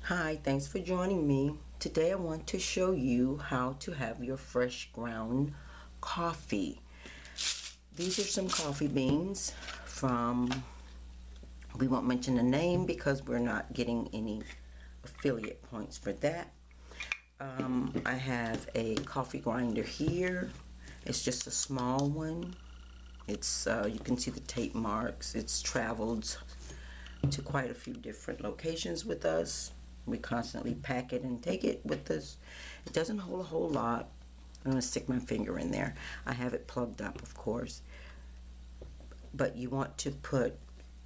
Hi, thanks for joining me. Today I want to show you how to have your fresh ground coffee. These are some coffee beans from, we won't mention the name because we're not getting any affiliate points for that. I have a coffee grinder here. It's just a small one. It's you can see the tape marks. It's traveled to quite a few different locations with us. We constantly pack it and take it with us. It doesn't hold a whole lot. I'm going to stick my finger in there. I have it plugged up, of course. But you want to put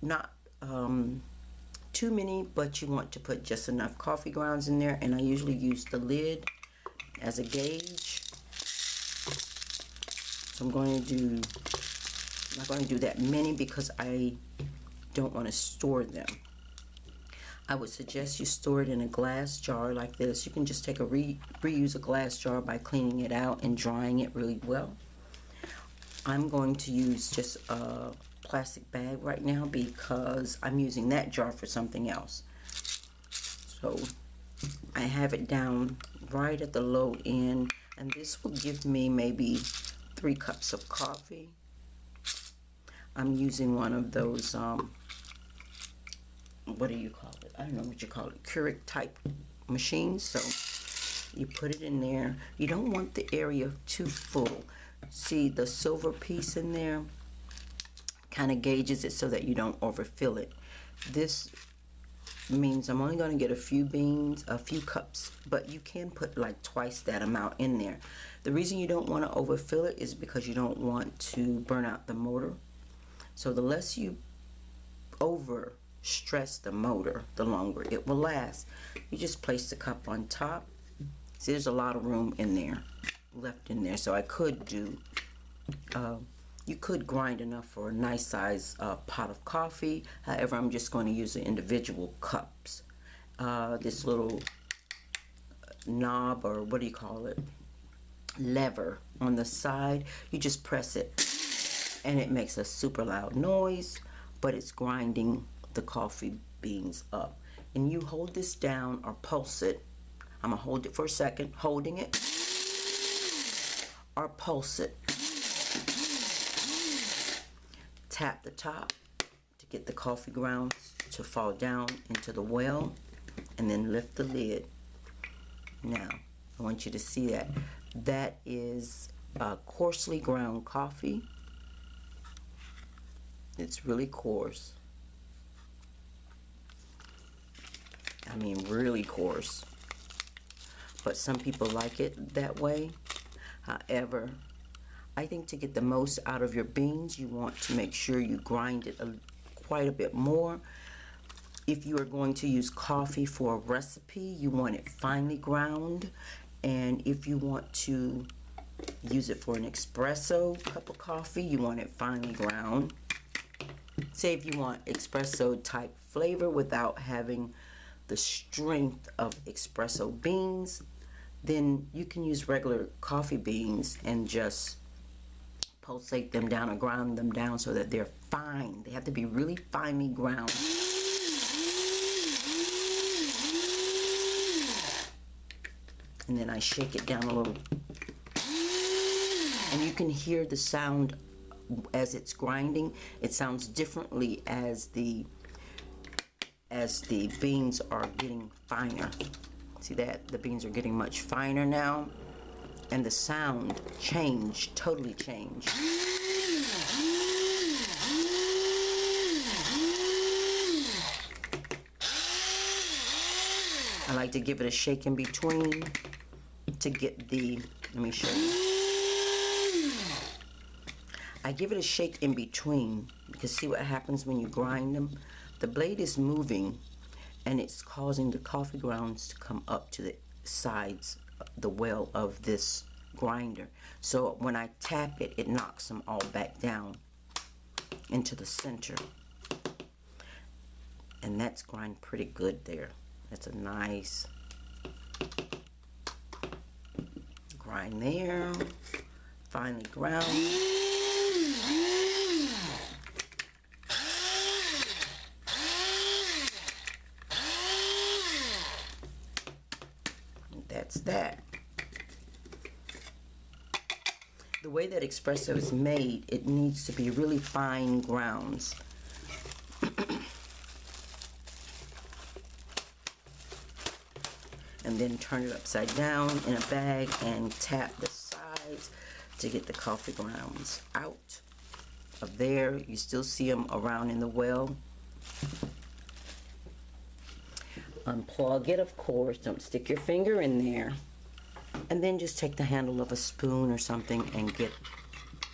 not too many, but you want to put just enough coffee grounds in there. And I usually use the lid as a gauge. So I'm not going to do that many because I don't want to store them. I would suggest you store it in a glass jar like this. You can just take reuse a glass jar by cleaning it out and drying it really well. I'm going to use just a plastic bag right now because I'm using that jar for something else. So I have it down right at the low end, and this will give me maybe 3 cups of coffee. I'm using one of those what do you call it? I don't know what you call it. Keurig type machines. So you put it in there. You don't want the area too full. See the silver piece in there? Kind of gauges it so that you don't overfill it. This means I'm only going to get a few beans, a few cups, but you can put like twice that amount in there. The reason you don't want to overfill it is because you don't want to burn out the motor. So the less you over stress the motor, the longer it will last. You just place the cup on top. See, there's a lot of room in there, left in there. So I could do, you could grind enough for a nice size pot of coffee. However, I'm just going to use the individual cups. This little knob, or what do you call it, lever on the side, you just press it and it makes a super loud noise, but it's grinding the coffee beans up. And you hold this down or pulse it. I'm gonna hold it for a second, holding it or pulse it. Tap the top to get the coffee grounds to fall down into the well, and then lift the lid. Now I want you to see that. That is coarsely ground coffee. It's really coarse. I mean really coarse, but some people like it that way. However, I think to get the most out of your beans, you want to make sure you grind it quite a bit more. If you are going to use coffee for a recipe, you want it finely ground, and if you want to use it for an espresso cup of coffee, you want it finely ground. Say if you want espresso type flavor without having the strength of espresso beans, then you can use regular coffee beans and just pulsate them down or grind them down so that they're fine. They have to be really finely ground. And then I shake it down a little, and you can hear the sound as it's grinding. It sounds differently as the beans are getting finer. See that? The beans are getting much finer now, and the sound totally changed. I like to give it a shake in between to get the, let me show you. I give it a shake in between because see what happens when you grind them? The blade is moving and it's causing the coffee grounds to come up to the sides, the well of this grinder. So when I tap it, it knocks them all back down into the center. And that's grind pretty good there. That's a nice grind there. Finely ground. that's that. The way that espresso is made, it needs to be really fine grounds. And then turn it upside down in a bag and tap the sides to get the coffee grounds out of there. You still see them around in the well. Unplug it, of course. Don't stick your finger in there. And then just take the handle of a spoon or something and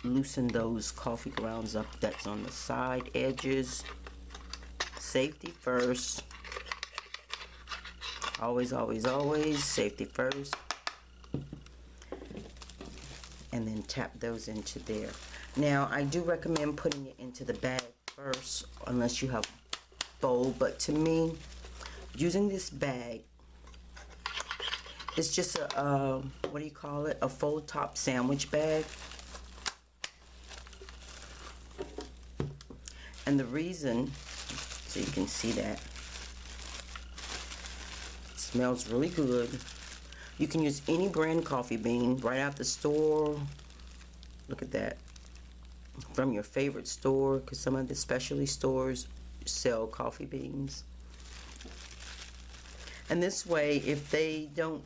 loosen those coffee grounds up that's on the side edges. Safety first. Always, always, always safety first. And then tap those into there. Now, I do recommend putting it into the bag first, unless you have a bowl. But to me, using this bag, it's just a, what do you call it? A fold top sandwich bag. And the reason, so you can see that, smells really good. You can use any brand coffee bean right out the store. Look at that. From your favorite store, because some of the specialty stores sell coffee beans. And this way, if they don't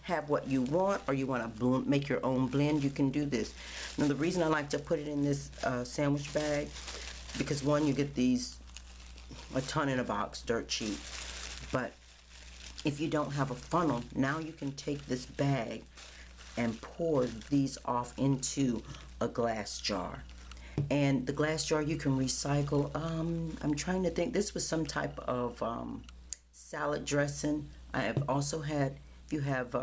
have what you want, or you want to make your own blend, you can do this. Now, the reason I like to put it in this sandwich bag, because one, you get these a ton in a box, dirt cheap. But if you don't have a funnel, now you can take this bag and pour these off into a glass jar. And the glass jar you can recycle. I'm trying to think. This was some type of salad dressing. I have also had, if you have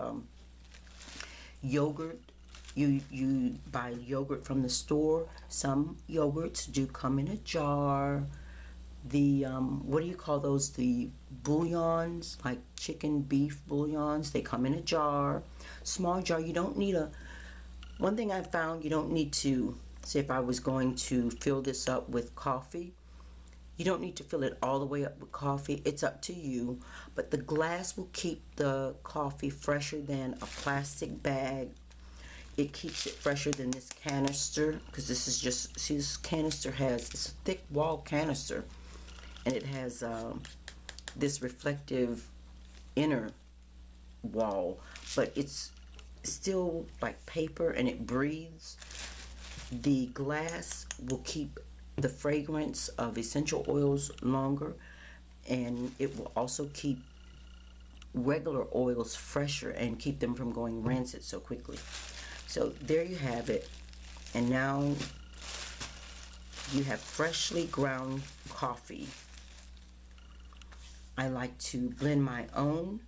yogurt, you buy yogurt from the store. Some yogurts do come in a jar. The what do you call those? The bouillons, like chicken, beef bouillons, they come in a jar, small jar. You don't need one thing I found, you don't need to, say if I was going to fill this up with coffee, you don't need to fill it all the way up with coffee. It's up to you, but the glass will keep the coffee fresher than a plastic bag. It keeps it fresher than this canister, because this is just, see, this canister it's a thick wall canister. And it has this reflective inner wall, but it's still like paper and it breathes. The glass will keep the fragrance of essential oils longer, and it will also keep regular oils fresher and keep them from going rancid so quickly. So there you have it. And now you have freshly ground coffee. I like to blend my own.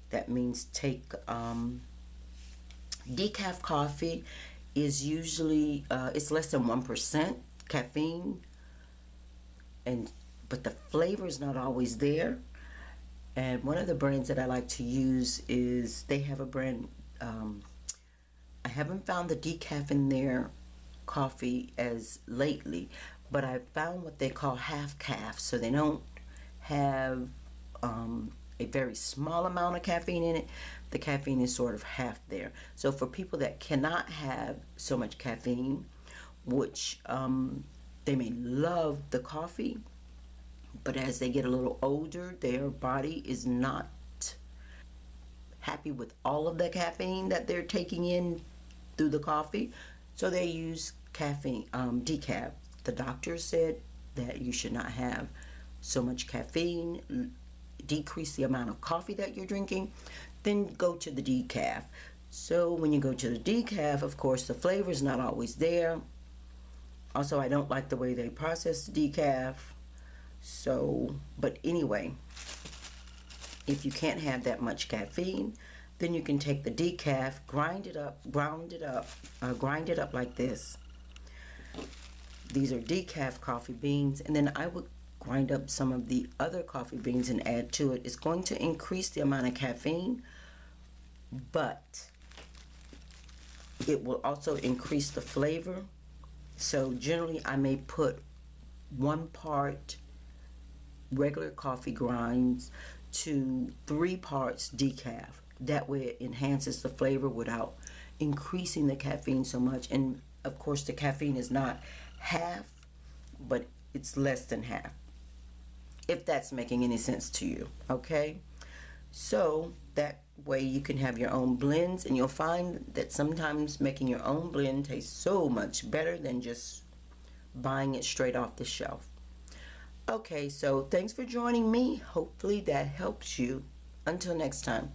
That means take decaf coffee is usually it's less than 1% caffeine, but the flavor is not always there. And one of the brands that I like to use is, they have a brand, I haven't found the decaf in their coffee as lately, but I've found what they call half calf, so they don't have a very small amount of caffeine in it. The caffeine is sort of half there. So for people that cannot have so much caffeine, which they may love the coffee, but as they get a little older, their body is not happy with all of the caffeine that they're taking in through the coffee, so they use caffeine, decaf. The doctor said that you should not have so much caffeine, decrease the amount of coffee that you're drinking, then go to the decaf. So when you go to the decaf, of course, the flavor is not always there. Also, I don't like the way they process the decaf. So, but anyway, if you can't have that much caffeine, then you can take the decaf, grind it up like this. These are decaf coffee beans, and then I would grind up some of the other coffee beans and add to it. It's going to increase the amount of caffeine, but it will also increase the flavor. So generally I may put 1 part regular coffee grinds to 3 parts decaf. That way it enhances the flavor without increasing the caffeine so much. And of course the caffeine is not half, but it's less than half, if that's making any sense to you. Okay, so that way you can have your own blends, and you'll find that sometimes making your own blend tastes so much better than just buying it straight off the shelf. Okay, so thanks for joining me. Hopefully that helps you. Until next time.